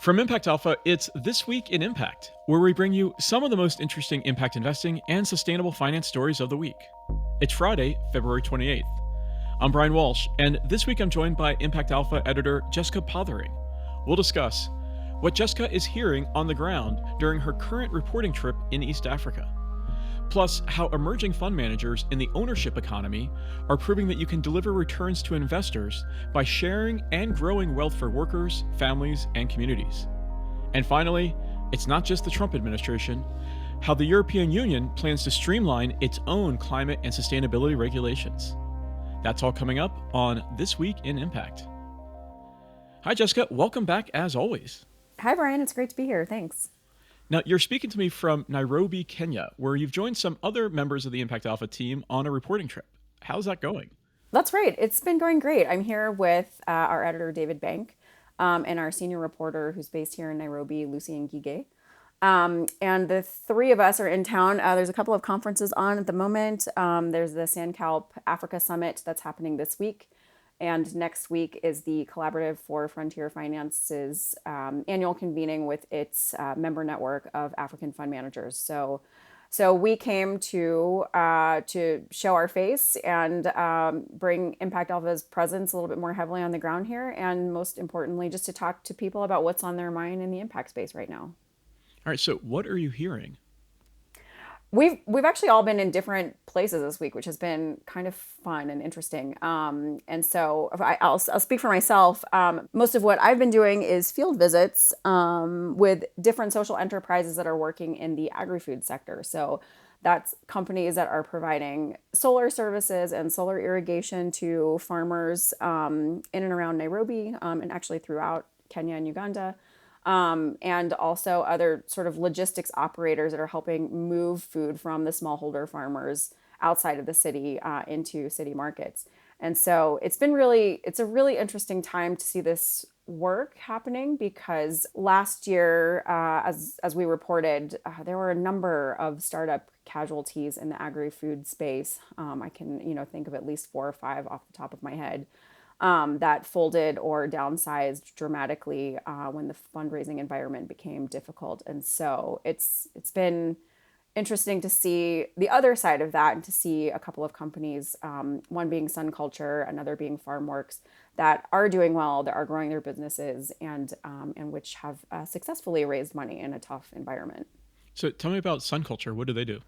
From Impact Alpha, it's This Week in Impact, where we bring you some of the most interesting impact investing and sustainable finance stories of the week. It's Friday, February 28th. I'm Brian Walsh, and this week I'm joined by Impact Alpha editor Jessica Pothering. We'll discuss what Jessica is hearing on the ground during her current reporting trip in East Africa, plus how emerging fund managers in the ownership economy are proving that you can deliver returns to investors by sharing and growing wealth for workers, families, and communities. And finally, it's not just the Trump administration, how the European Union plans to streamline its own climate and sustainability regulations. That's all coming up on This Week in Impact. Hi, Jessica. Welcome back as always. Hi, Brian. It's great to be here. Thanks. Now, you're speaking to me from Nairobi, Kenya, where you've joined some other members of the Impact Alpha team on a reporting trip. How's that going? That's right. It's been going great. I'm here with our editor, David Bank, and our senior reporter who's based here in Nairobi, Lucy Ngige. And the three of us are in town. There's a couple of conferences on at the moment. There's the Sandcalp Africa Summit that's happening this week. And next week is the Collaborative for Frontier Finance's annual convening with its member network of African fund managers. So we came to show our face and bring Impact Alpha's presence a little bit more heavily on the ground here, and most importantly, just to talk to people about what's on their mind in the impact space right now. All right, so what are you hearing? We've actually all been in different places this week, which has been kind of fun and interesting. And so I'll speak for myself. Most of what I've been doing is field visits with different social enterprises that are working in the agri-food sector. So that's companies that are providing solar services and solar irrigation to farmers in and around Nairobi and actually throughout Kenya and Uganda. And also other sort of logistics operators that are helping move food from the smallholder farmers outside of the city into city markets. And so it's a really interesting time to see this work happening, because last year, as we reported, there were a number of startup casualties in the agri-food space. I can think of at least 4 or 5 off the top of my head. That folded or downsized dramatically when the fundraising environment became difficult. And so it's been interesting to see the other side of that, and to see a couple of companies, one being Sun Culture, another being FarmWorks, that are doing well, that are growing their businesses, and which have successfully raised money in a tough environment. So tell me about Sun Culture. What do they do?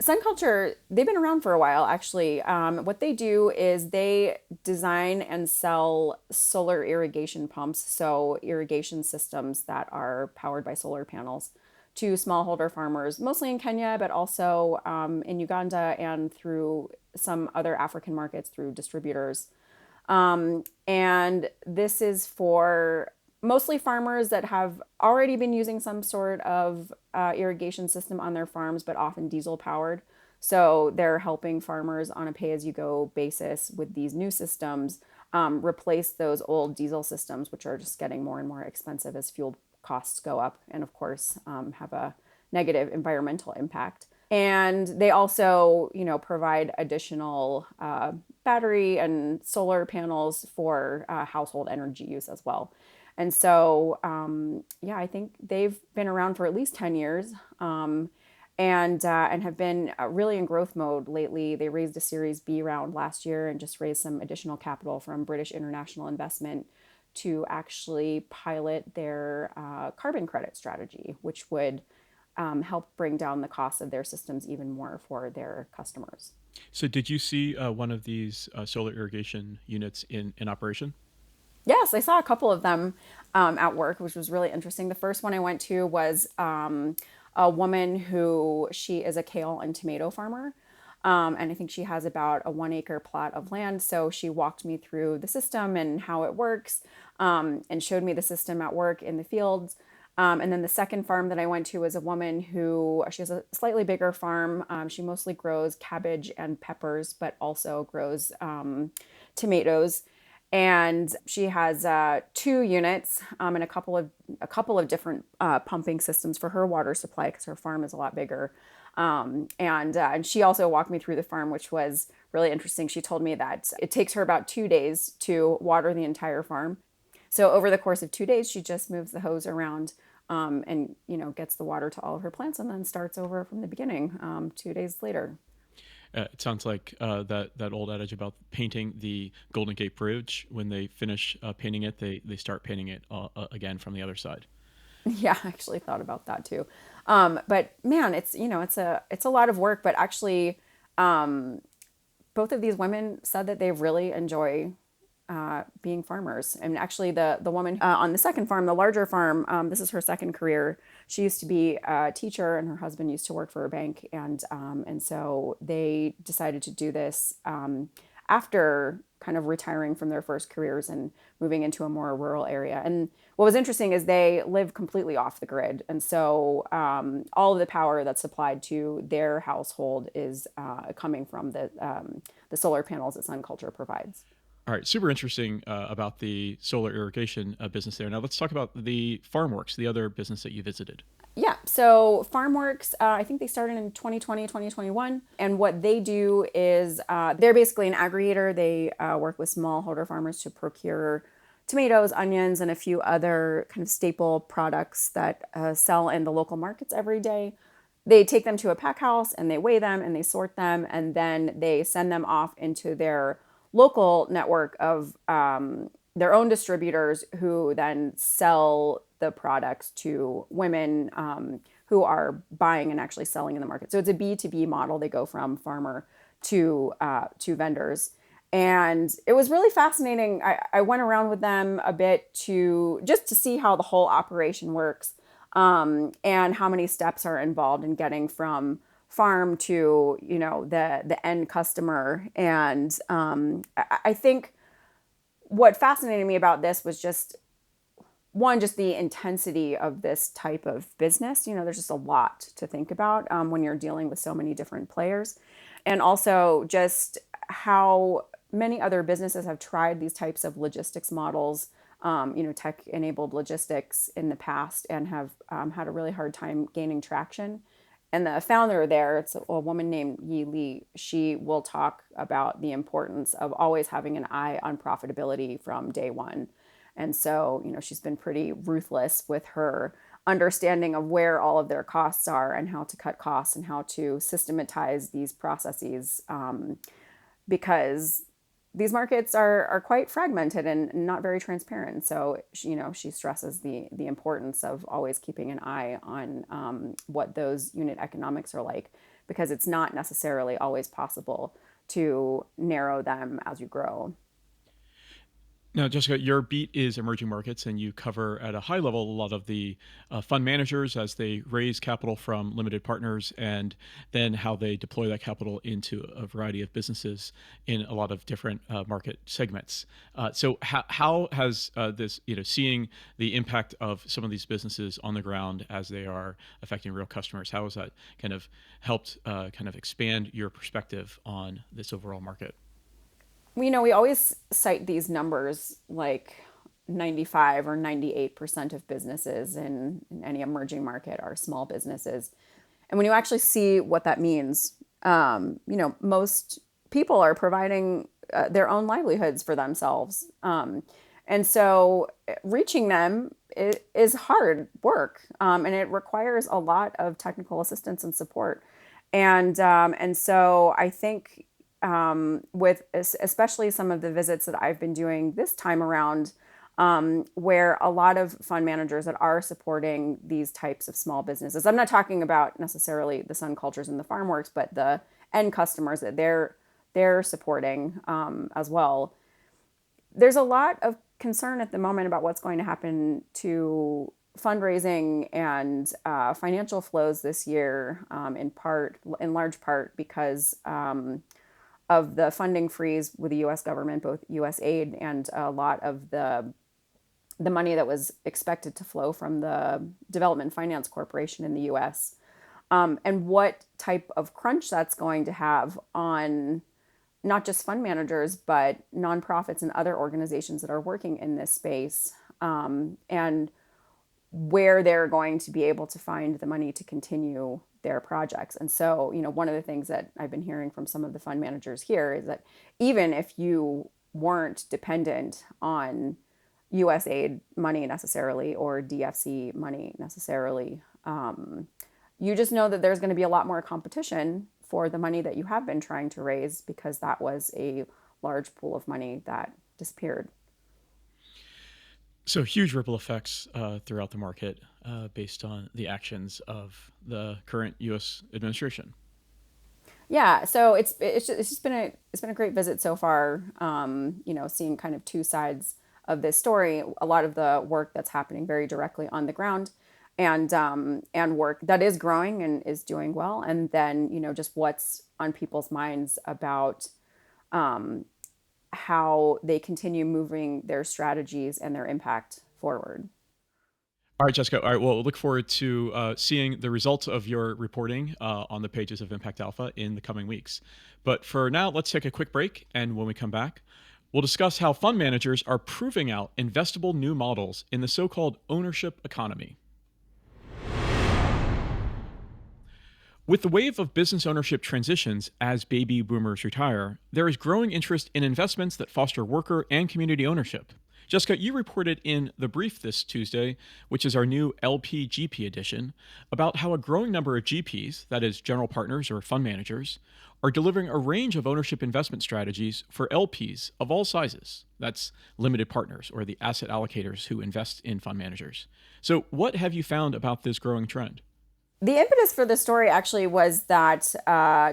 Sun Culture, they've been around for a while, actually. What they do is they design and sell solar irrigation pumps, so irrigation systems that are powered by solar panels, to smallholder farmers, mostly in Kenya, but also in Uganda and through some other African markets through distributors. And this is for mostly farmers that have already been using some sort of irrigation system on their farms, but often diesel powered. So they're helping farmers on a pay-as-you-go basis with these new systems replace those old diesel systems, which are just getting more and more expensive as fuel costs go up, and of course have a negative environmental impact. And they also, provide additional battery and solar panels for household energy use as well. And so, I think they've been around for at least 10 years and have been really in growth mode lately. They raised a Series B round last year and just raised some additional capital from British International Investment to actually pilot their carbon credit strategy, which would help bring down the cost of their systems even more for their customers. So did you see one of these solar irrigation units in operation? Yes, I saw a couple of them at work, which was really interesting. The first one I went to was a woman who, she is a kale and tomato farmer. And I think she has about a 1-acre plot of land. So she walked me through the system and how it works, and showed me the system at work in the fields. And then the second farm that I went to was a woman who, she has a slightly bigger farm. She mostly grows cabbage and peppers, but also grows tomatoes. And she has 2 units and a couple of different pumping systems for her water supply, because her farm is a lot bigger. And she also walked me through the farm, which was really interesting. She told me that it takes her about 2 days to water the entire farm. So over the course of 2 days, she just moves the hose around, and gets the water to all of her plants, and then starts over from the beginning 2 days later. It sounds like that old adage about painting the Golden Gate Bridge. When they finish painting it, they start painting it again from the other side. Yeah, I actually thought about that too. But man, it's a lot of work. But actually, both of these women said that they really enjoy being farmers. And actually, the woman on the second farm, the larger farm, this is her second career. She used to be a teacher, and her husband used to work for a bank, and so they decided to do this after kind of retiring from their first careers and moving into a more rural area. And what was interesting is they live completely off the grid, and so all of the power that's supplied to their household is coming from the solar panels that Sun Culture provides. All right, super interesting about the solar irrigation business there. Now let's talk about the FarmWorks, the other business that you visited. Yeah, so FarmWorks, I think they started in 2020, 2021. And what they do is they're basically an aggregator. They work with smallholder farmers to procure tomatoes, onions, and a few other kind of staple products that sell in the local markets every day. They take them to a pack house and they weigh them and they sort them, and then they send them off into their local network of their own distributors who then sell the products to women who are buying and actually selling in the market. So it's a B2B model. They go from farmer to vendors. And it was really fascinating. I went around with them a bit to see how the whole operation works, and how many steps are involved in getting from farm to the end customer. And I think what fascinated me about this was just one, just the intensity of this type of business. There's just a lot to think about when you're dealing with so many different players, and also just how many other businesses have tried these types of logistics models, tech-enabled logistics in the past, and have had a really hard time gaining traction. And the founder there, it's a woman named Yi Li. She will talk about the importance of always having an eye on profitability from day one. And so, she's been pretty ruthless with her understanding of where all of their costs are and how to cut costs and how to systematize these processes, because these markets are quite fragmented and not very transparent. So, she stresses the importance of always keeping an eye on what those unit economics are like, because it's not necessarily always possible to narrow them as you grow. Now, Jessica, your beat is emerging markets, and you cover at a high level a lot of the fund managers as they raise capital from limited partners, and then how they deploy that capital into a variety of businesses in a lot of different market segments. So, how has this, seeing the impact of some of these businesses on the ground as they are affecting real customers, how has that kind of helped kind of expand your perspective on this overall market? We always cite these numbers like 95 or 98% of businesses in any emerging market are small businesses. And when you actually see what that means, most people are providing their own livelihoods for themselves. And so reaching them is hard work, and it requires a lot of technical assistance and support. And so I think with especially some of the visits that I've been doing this time around, where a lot of fund managers that are supporting these types of small businesses. I'm not talking about necessarily the Sun Cultures and the FarmWorks, but the end customers that they're supporting as well. There's a lot of concern at the moment about what's going to happen to fundraising and financial flows this year, in large part because of the funding freeze with the U.S. government, both U.S. aid and a lot of the money that was expected to flow from the Development Finance Corporation in the U.S. And what type of crunch that's going to have on not just fund managers, but nonprofits and other organizations that are working in this space, and where they're going to be able to find the money to continue their projects. And so, one of the things that I've been hearing from some of the fund managers here is that even if you weren't dependent on USAID money necessarily or DFC money necessarily. You just know that there's going to be a lot more competition for the money that you have been trying to raise because that was a large pool of money that disappeared. So huge ripple effects throughout the market based on the actions of the current U.S. administration. Yeah, so it's just been a great visit so far. Seeing kind of two sides of this story. A lot of the work that's happening very directly on the ground, and work that is growing and is doing well, and then just what's on people's minds about how they continue moving their strategies and their impact forward. All right, Jessica. All right. Well, we'll look forward to seeing the results of your reporting on the pages of Impact Alpha in the coming weeks. But for now, let's take a quick break. And when we come back, we'll discuss how fund managers are proving out investable new models in the so-called ownership economy. With the wave of business ownership transitions as baby boomers retire, there is growing interest in investments that foster worker and community ownership. Jessica, you reported in The Brief this Tuesday, which is our new LP-GP edition, about how a growing number of GPs, that is, general partners or fund managers, are delivering a range of ownership investment strategies for LPs of all sizes. That's limited partners or the asset allocators who invest in fund managers. So, what have you found about this growing trend? The impetus for this story actually was that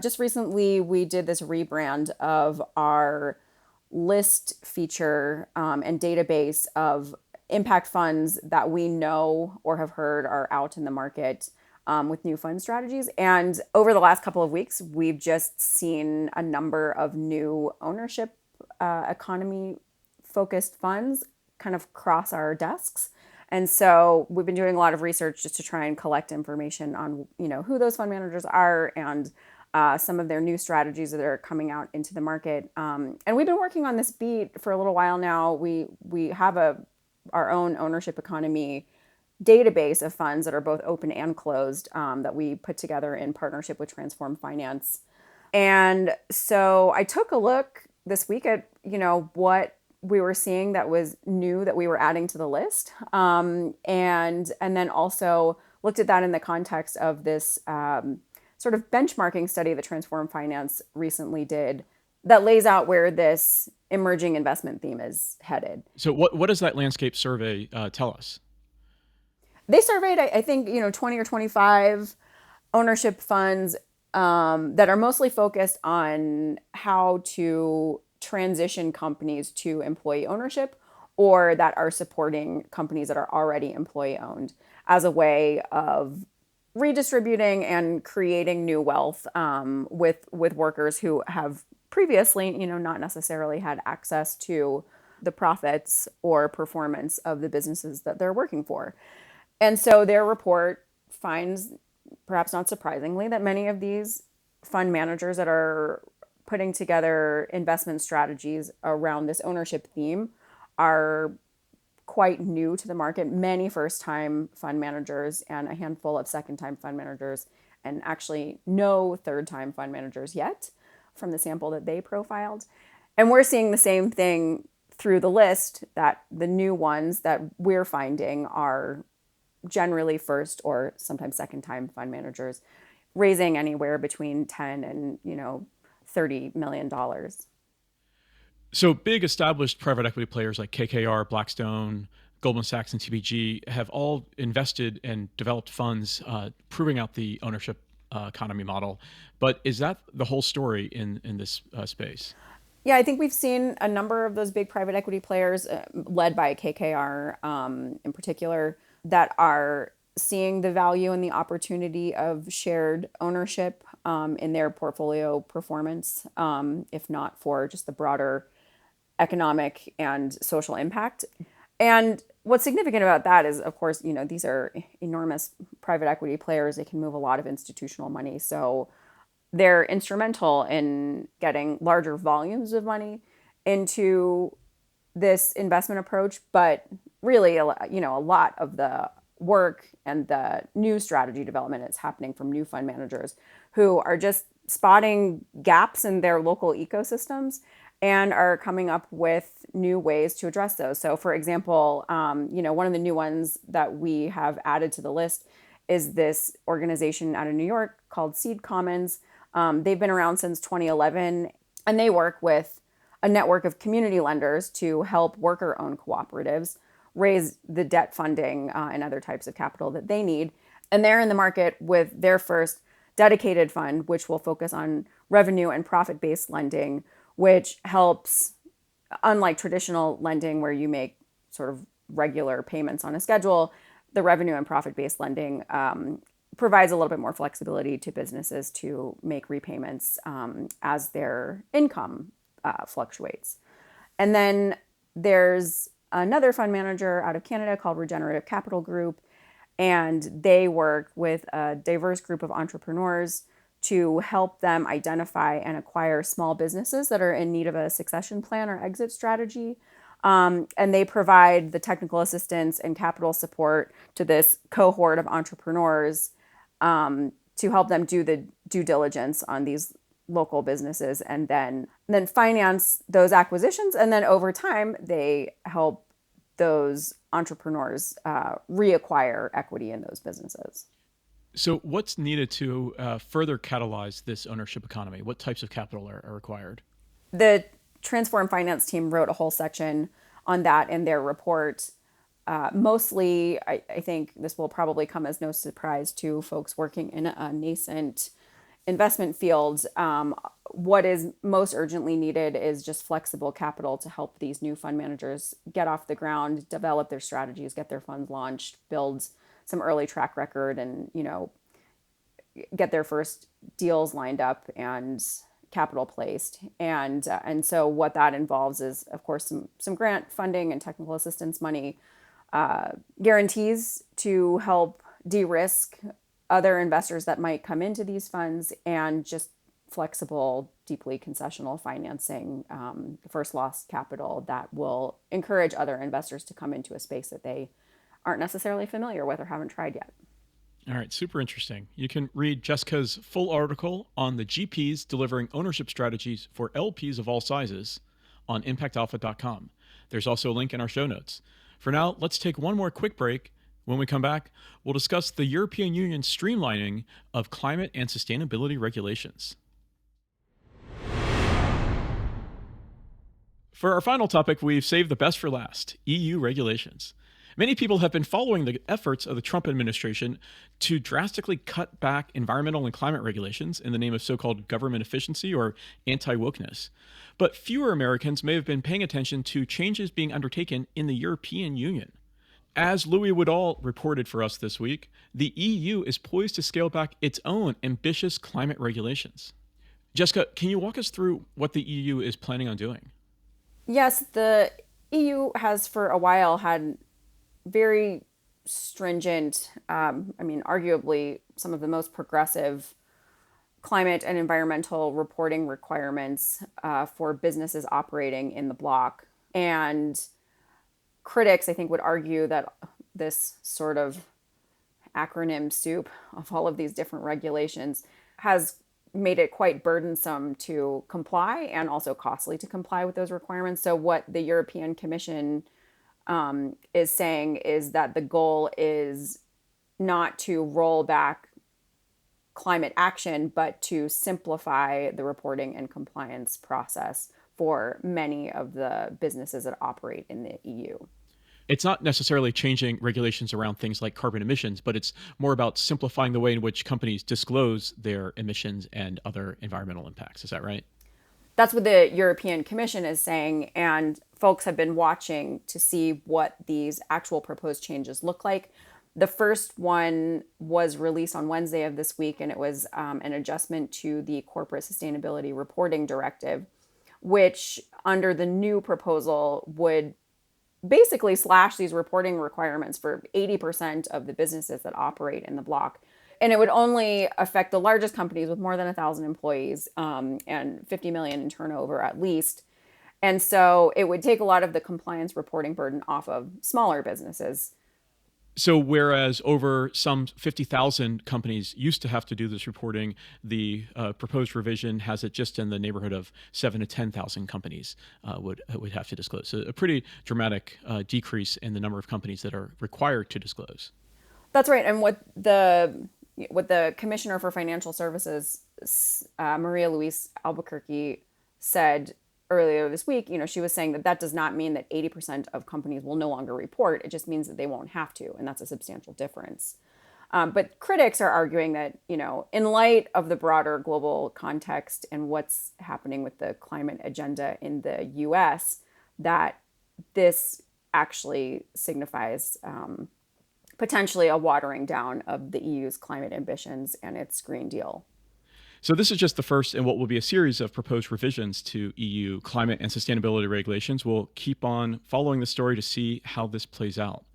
just recently we did this rebrand of our list feature and database of impact funds that we know or have heard are out in the market with new fund strategies. And over the last couple of weeks, we've just seen a number of new ownership economy focused funds kind of cross our desks. And so we've been doing a lot of research just to try and collect information on, who those fund managers are and some of their new strategies that are coming out into the market. And we've been working on this beat for a little while now. We have our own ownership economy database of funds that are both open and closed that we put together in partnership with Transform Finance. And so I took a look this week at, what we were seeing that was new that we were adding to the list. And then also looked at that in the context of this sort of benchmarking study that Transform Finance recently did that lays out where this emerging investment theme is headed. So, what does that landscape survey tell us? They surveyed, I think, 20 or 25 ownership funds that are mostly focused on how to transition companies to employee ownership or that are supporting companies that are already employee owned as a way of redistributing and creating new wealth with workers who have previously, not necessarily had access to the profits or performance of the businesses that they're working for. And so their report finds, perhaps not surprisingly, that many of these fund managers that are putting together investment strategies around this ownership theme are quite new to the market. Many first-time fund managers and a handful of second-time fund managers, and actually no third-time fund managers yet from the sample that they profiled. And we're seeing the same thing through the list, that the new ones that we're finding are generally first or sometimes second-time fund managers, raising anywhere between 10 and $30 million. So big established private equity players like KKR, Blackstone, Goldman Sachs, and TPG have all invested and developed funds proving out the ownership economy model. But is that the whole story in this space? Yeah, I think we've seen a number of those big private equity players, led by KKR in particular, that are seeing the value and the opportunity of shared ownership in their portfolio performance, if not for just the broader economic and social impact. And what's significant about that is, of course, these are enormous private equity players. They can move a lot of institutional money. So they're instrumental in getting larger volumes of money into this investment approach. But really, a lot of the work and the new strategy development is happening from new fund managers who are just spotting gaps in their local ecosystems and are coming up with new ways to address those. So, for example, one of the new ones that we have added to the list is this organization out of New York called Seed Commons. They've been around since 2011, and they work with a network of community lenders to help worker-owned cooperatives raise the debt funding and other types of capital that they need. And they're in the market with their first dedicated fund, which will focus on revenue and profit-based lending, which helps, unlike traditional lending where you make sort of regular payments on a schedule, the revenue and profit-based lending provides a little bit more flexibility to businesses to make repayments as their income fluctuates. And then there's another fund manager out of Canada called Regenerative Capital Group, and they work with a diverse group of entrepreneurs to help them identify and acquire small businesses that are in need of a succession plan or exit strategy. And they provide the technical assistance and capital support to this cohort of entrepreneurs to help them do the due diligence on these local businesses and then finance those acquisitions. And then over time, they help those entrepreneurs reacquire equity in those businesses. So what's needed to further catalyze this ownership economy? What types of capital are required? The Transform Finance team wrote a whole section on that in their report. Mostly, I think this will probably come as no surprise to folks working in a nascent investment field. What is most urgently needed is just flexible capital to help these new fund managers get off the ground, develop their strategies, get their funds launched, build some early track record, and get their first deals lined up and capital placed. And so what that involves is, of course, some grant funding and technical assistance money, guarantees to help de-risk other investors that might come into these funds, and just flexible, deeply concessional financing, first loss capital that will encourage other investors to come into a space that they aren't necessarily familiar with or haven't tried yet. All right, super interesting. You can read Jessica's full article on the GPs delivering ownership strategies for LPs of all sizes on ImpactAlpha.com. There's also a link in our show notes. For now, let's take one more quick break. When we come back, we'll discuss the European Union's streamlining of climate and sustainability regulations. For our final topic, we've saved the best for last: EU regulations. Many people have been following the efforts of the Trump administration to drastically cut back environmental and climate regulations in the name of so-called government efficiency or anti-wokeness. But fewer Americans may have been paying attention to changes being undertaken in the European Union. As Louis Woodall reported for us this week, the EU is poised to scale back its own ambitious climate regulations. Jessica, can you walk us through what the EU is planning on doing? Yes, the EU has for a while had very stringent, arguably some of the most progressive climate and environmental reporting requirements for businesses operating in the bloc. And critics, I think, would argue that this sort of acronym soup of all of these different regulations has made it quite burdensome to comply and also costly to comply with those requirements. So what the European Commission is saying is that the goal is not to roll back climate action, but to simplify the reporting and compliance process for many of the businesses that operate in the EU. It's not necessarily changing regulations around things like carbon emissions, but it's more about simplifying the way in which companies disclose their emissions and other environmental impacts. Is that right? That's what the European Commission is saying, and folks have been watching to see what these actual proposed changes look like. The first one was released on Wednesday of this week, and it was an adjustment to the Corporate Sustainability Reporting Directive, which under the new proposal would basically slash these reporting requirements for 80% of the businesses that operate in the bloc. And it would only affect the largest companies with more than 1,000 employees and 50 million in turnover at least. And so it would take a lot of the compliance reporting burden off of smaller businesses. So whereas over some 50,000 companies used to have to do this reporting, the proposed revision has it just in the neighborhood of 7 to 10,000 companies would have to disclose. So a pretty dramatic decrease in the number of companies that are required to disclose. That's right. And what the Commissioner for Financial Services, Maria Luis Albuquerque, said earlier this week, she was saying that does not mean that 80% of companies will no longer report. It just means that they won't have to, and that's a substantial difference. But critics are arguing that, in light of the broader global context and what's happening with the climate agenda in the US, that this actually signifies potentially a watering down of the EU's climate ambitions and its Green Deal. So this is just the first in what will be a series of proposed revisions to EU climate and sustainability regulations. We'll keep on following the story to see how this plays out.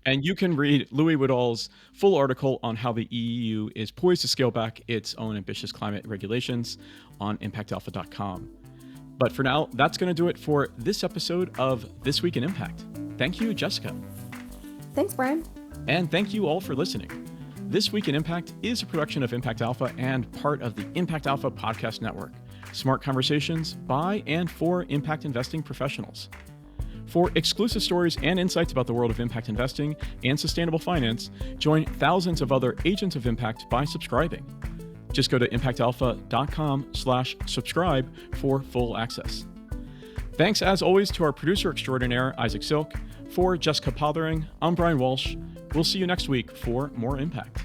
And you can read Louis Woodall's full article on how the EU is poised to scale back its own ambitious climate regulations on ImpactAlpha.com. But for now, that's going to do it for this episode of This Week in Impact. Thank you, Jessica. Thanks, Brian. And thank you all for listening. This Week in Impact is a production of ImpactAlpha and part of the ImpactAlpha podcast network. Smart conversations by and for impact investing professionals. For exclusive stories and insights about the world of impact investing and sustainable finance, join thousands of other agents of impact by subscribing. Just go to impactalpha.com/subscribe for full access. Thanks as always to our producer extraordinaire, Isaac Silk. For Jessica Pothering, I'm Brian Walsh. We'll see you next week for more Impact.